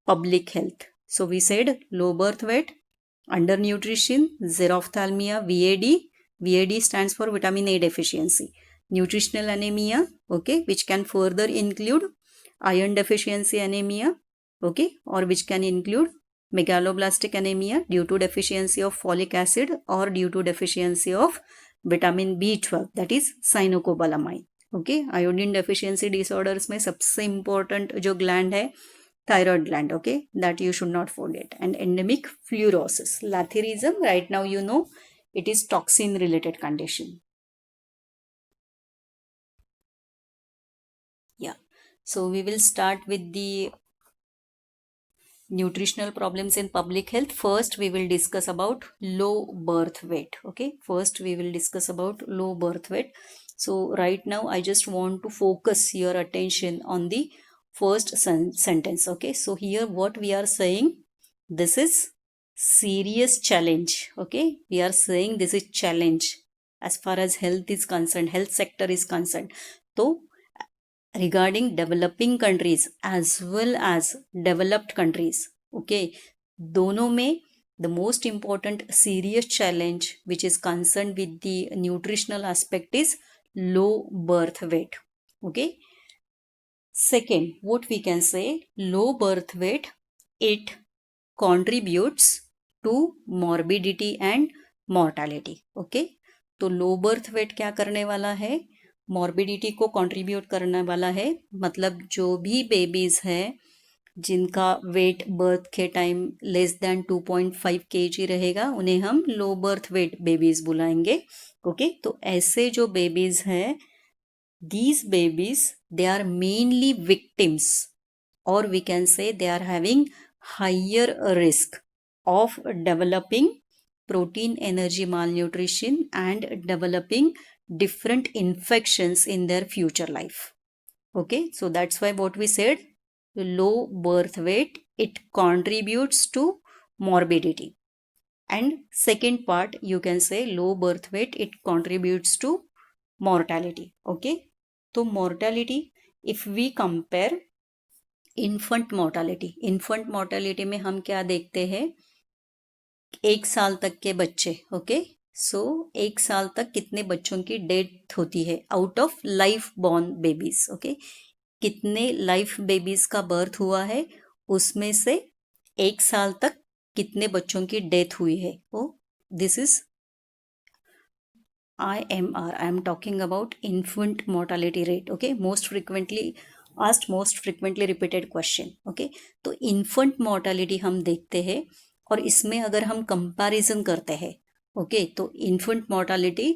public health. So we said low birth weight, undernutrition, xerophthalmia, VAD. VAD stands for vitamin A deficiency. Nutritional anemia, okay, which can further include iron deficiency anemia, okay, or which can include megaloblastic anemia due to deficiency of folic acid or due to deficiency of vitamin B12, that is cyanocobalamin. Okay, iodine deficiency disorders में सबसे important जो gland है thyroid gland, okay, that you should not forget. And endemic fluorosis, latherism, right now you know it is toxin related condition. Yeah, so we will start with the nutritional problems in public health. First we will discuss about low birth weight. Okay, first we will discuss about low birth weight. So right now I just want to focus your attention on the first sentence. Okay, so here what we are saying, this is serious challenge. Okay, we are saying this is challenge as far as health is concerned, health sector is concerned. So regarding developing countries as well as developed countries, okay, दोनों में the most important serious challenge which is concerned with the nutritional aspect is low birth weight. Okay, second, what we can say, low birth weight, it contributes to morbidity and mortality. Okay, तो low birth weight क्या करने वाला है, morbidity को contribute करने वाला है. मतलब जो भी बेबीज हैं जिनका वेट बर्थ के टाइम लेस देन 2.5 kg रहेगा, उन्हें हम लो बर्थ वेट बेबीज बुलाएंगे. ओके, तो ऐसे जो बेबीज हैं, these babies, they are mainly victims, or we can say they are having higher risk of developing protein energy malnutrition and developing different infections in their future life. Okay, so that's why what we said, low birth weight, it contributes to morbidity. And second part, you can say low birth weight, it contributes to mortality. Okay, तो mortality, if we compare infant mortality में हम क्या देखते हैं, 1 साल तक के बच्चे. ओके, सो 1 साल तक कितने बच्चों की डेथ होती है out of life born babies. Okay, कितने लाइफ बेबीज का बर्थ हुआ है, उसमें से 1 साल तक कितने बच्चों की डेथ हुई है. Oh, this is IMR. I am talking about infant mortality rate. Okay, most frequently asked, most frequently repeated question. Okay, तो infant mortality हम देखते हैं, और इसमें अगर हम कंपैरिजन करते हैं, ओके, तो infant mortality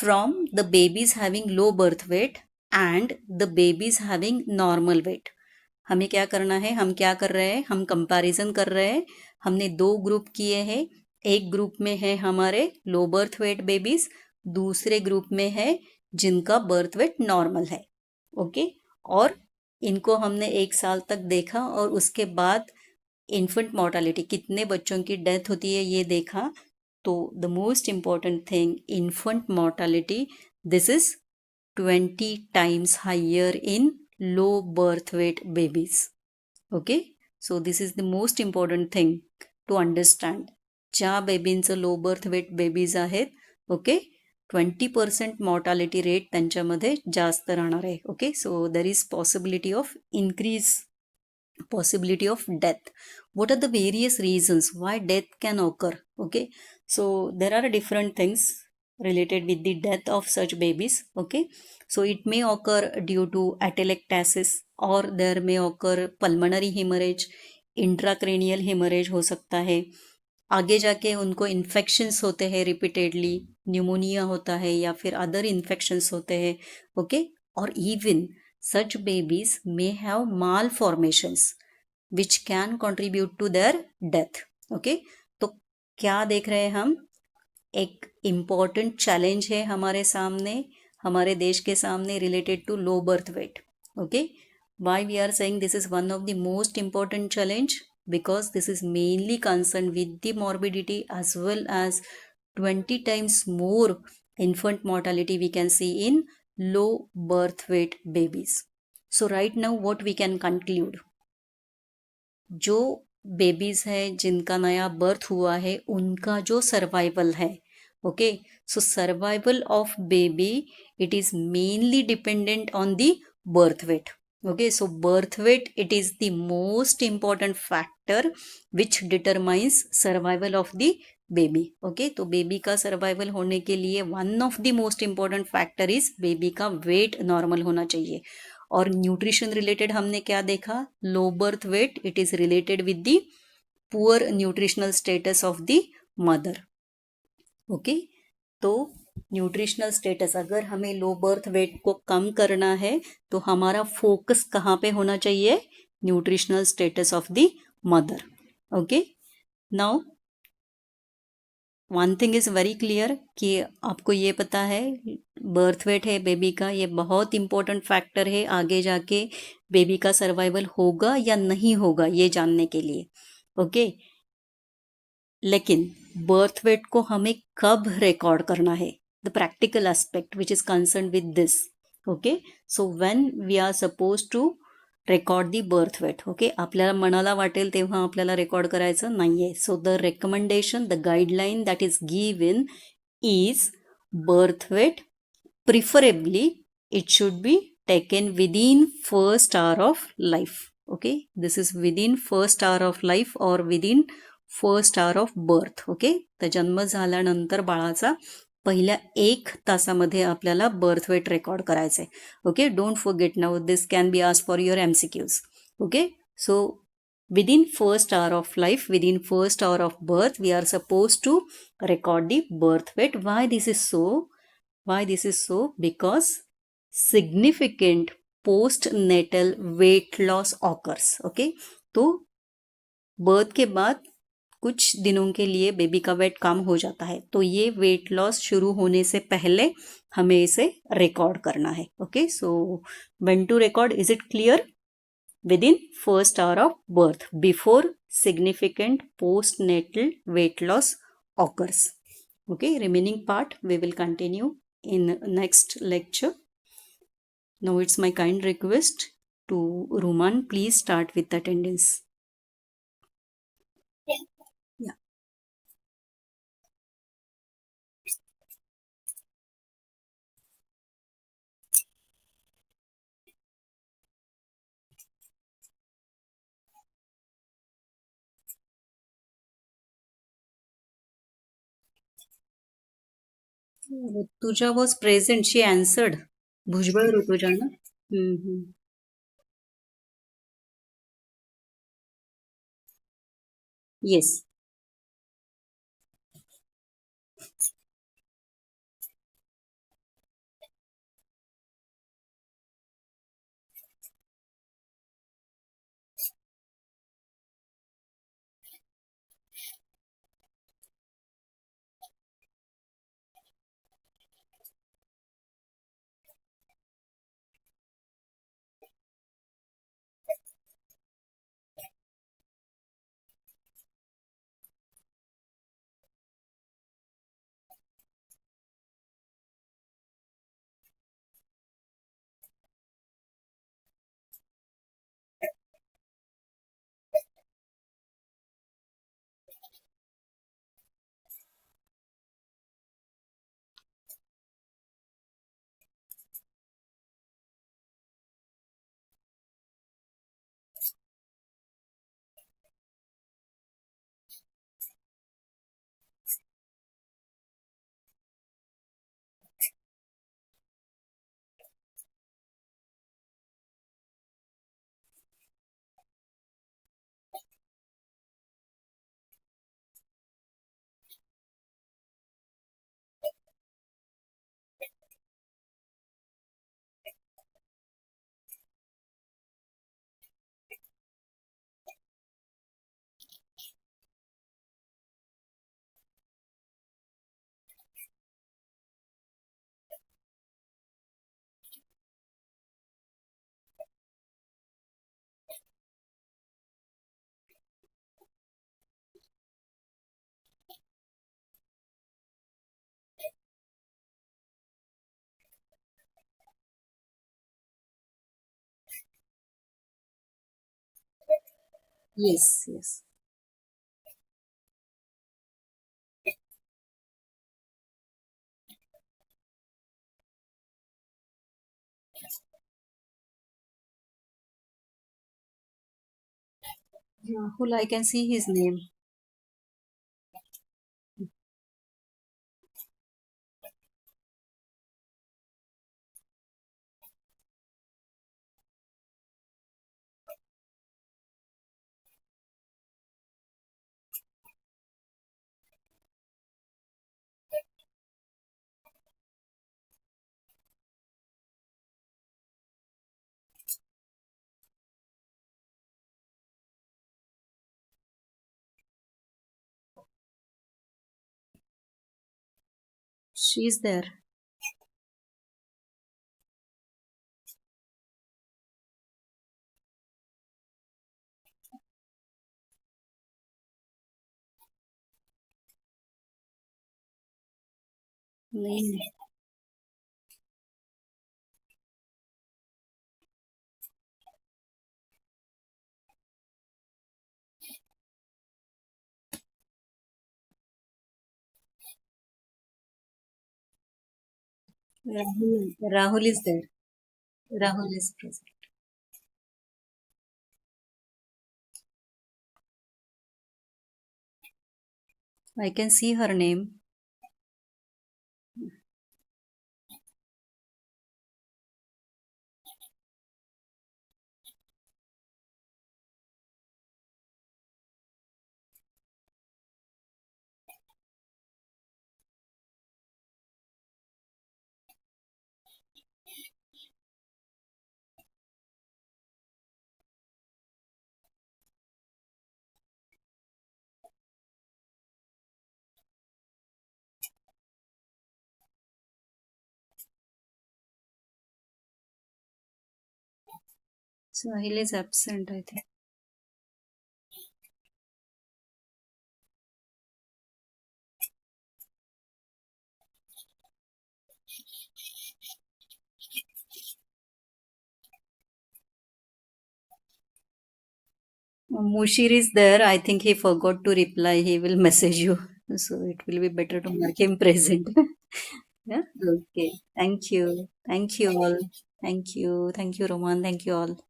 from the babies having low birth weight and the babies having normal weight, हमें क्या करना है, हम क्या कर रहे हैं, हम कंपैरिजन कर रहे हैं. हमने 2 ग्रुप किए हैं. एक ग्रुप में है हमारे लो बर्थ वेट बेबीज, दूसरे ग्रुप में है जिनका बर्थ वेट नॉर्मल है. ओके, और इनको हमने 1 साल तक देखा, और उसके बाद इन्फेंट मोर्टालिटी, कितने बच्चों की डेथ होती है, ये देखा. तो the most important thing, infant mortality, this is 20 times higher in low birth weight babies. Okay, so this is the most important thing to understand. ज्या बेबींचं लो बर्थ वेट बेबीज आहेत, ओके, 20% मॉर्टॅलिटी रेट त्यांच्यामध्ये जास्त राहणार आहे. Okay, so there is possibility of increase possibility of death. What are the various reasons why death can occur? Okay, so there are different things related with the death of such babies. Okay, so it may occur due to atelectasis, or there may occur pulmonary hemorrhage, intracranial hemorrhage हो सकता है. आगे जाके उनको infections होते हैं repeatedly, pneumonia होता है या फिर अदर इन्फेक्शंस होते हैं. ओके, और even such babies may have malformations which can contribute to their death. Okay, तो क्या देख रहे हैं हम? एक important challenge है हमारे सामने, हमारे देश के सामने related to low birth weight. Okay, why we are saying this is one of the most important challenge? Because this is mainly concerned with the morbidity as well as 20 times more infant mortality we can see in low birth weight babies. So right now what we can conclude, जो babies है जिनका नया birth हुआ है उनका जो survival है, okay, so survival of baby it is mainly dependent on the birth weight. Okay, so birth weight it is the most important factor which determines survival of the baby. Okay, तो baby का survival होने के लिए one of the most important factor is baby का wait normal होना चाहिए. और nutrition related हमने क्या देखा? Low birth weight it is related with the poor nutritional status of the mother. Okay, तो न्यूट्रिशनल स्टेटस, अगर हमें लो बर्थ वेट को कम करना है तो हमारा फोकस कहाँ पे होना चाहिए? Nutritional status of the mother. Okay, now one thing is very clear कि आपको ये पता है बर्थ वेट है बेबी का, ये बहुत इंपॉर्टेंट फैक्टर है आगे जाके बेबी का सर्वाइवल होगा या नहीं होगा ये जानने के लिए. ओके, लेकिन बर्थ वेट को हमें कब रिकॉर्ड करना है? The practical aspect which is concern with this. Okay, so when we are suppose to record the birth weight. Okay, आपल्याला मनाला वाटेल तेव्हा आपल्याला रेकॉर्ड करायचं नाहीये. So the recommendation, the guideline that is given is birth weight preferably it should be taken within first hour of life. Okay, this is within first hour of life or within first hour of birth. Okay, तर जन्म झाल्यानंतर बाळाचा पहिल्या 1 तासामध्ये आपल्याला birth weight record करायचं आहे. Okay, don't forget, now this can be asked for your MCQs. Okay, so within first hour of life, within first hour of birth, we are supposed to record the birth weight. Why this is so? Why this is so? Because significant postnatal weight loss occurs. Okay, तो birth के बाद कुछ दिनों के लिए baby का wait कम हो जाता है, तो ये वेट लॉस शुरू होने से पहले हमें इसे रिकॉर्ड करना है. Okay, so when to record, is it clear? within first hour of birth, before significant postnatal weight loss occurs. Okay, remaining part we will continue in next lecture. Now it's my kind request to Ruman, please start with attendance. Yeah. Rutuja was present, she answered. Bhujbal Rutuja, na? Mm-hmm. Yes. Yes, yes. Rahul, I can see his name. She's there. Name. Rahul. Rahul is there. Rahul is present. I can see her name. Sahil is absent, I think. Mushir is there. I think he forgot to reply. He will message you. So it will be better to mark him present. Yeah. Okay. Thank you. Thank you all. Thank you. Thank you, Roman. Thank you all.